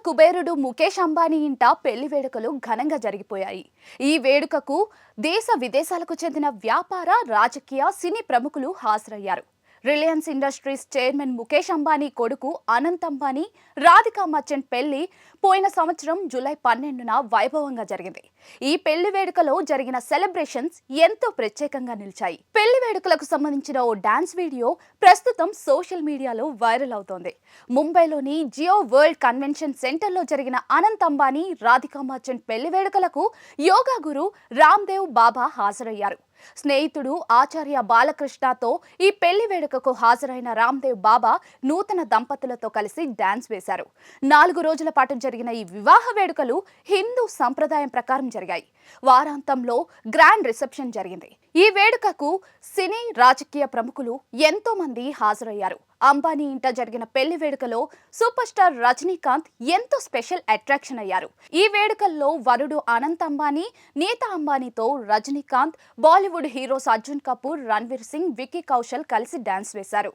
కుబేరుడు ముఖేష్ అంబానీ ఇంట పెళ్లి వేడుకలు ఘనంగా జరిగిపోయాయి. ఈ వేడుకకు దేశ విదేశాలకు చెందిన వ్యాపార, రాజకీయ, సినీ ప్రముఖులు హాజరయ్యారు. Reliance industries chairman Mukesh Ambani కొడుకు అనంత్ అంబానీ, రాధికా మర్చెంట్ పెళ్లి పోయిన సంవత్సరం జూలై 12న వైభవంగా జరిగింది. ఈ పెళ్లి వేడుకలో జరిగిన సెలబ్రేషన్స్ ఎంతో ప్రత్యేకంగా నిలిచాయి. పెళ్లి వేడుకలకు సంబంధించిన ఓ డాన్స్ వీడియో ప్రస్తుతం సోషల్ మీడియాలో వైరల్ అవుతోంది. ముంబైలోని జియో వరల్డ్ కన్వెన్షన్ సెంటర్లో జరిగిన అనంత్ అంబానీ, రాధికా మర్చెంట్ పెళ్లి వేడుకలకు యోగా గురు రామ్దేవ్ బాబా హాజరయ్యారు. స్నేహితుడు ఆచార్య బాలకృష్ణతో ఈ పెళ్లి వేడుకకు హాజరైన రామ్దేవ్ బాబా నూతన దంపతులతో కలిసి డాన్స్ వేశారు. 4 రోజుల పాటు జరిగిన ఈ వివాహ వేడుకలు హిందూ సంప్రదాయం ప్రకారం జరిగాయి. వారాంతంలో గ్రాండ్ రిసెప్షన్ జరిగింది. ఈ వేడుకకు సినీ, రాజకీయ ప్రముఖులు ఎంతో మంది హాజరయ్యారు. అంబానీ ఇంట జరిగిన పెళ్లి వేడుకలో సూపర్ స్టార్ రజనీకాంత్ ఎంతో స్పెషల్ అట్రాక్షన్ అయ్యారు. ఈ వేడుకల్లో వరుడు అనంత్ అంబానీ, నీతా అంబానీతో రజనీకాంత్, బాలీవుడ్ హీరోస్ అర్జున్ కపూర్, రణ్వీర్ సింగ్, విక్కీ కౌశల్ కలిసి డాన్స్ వేశారు.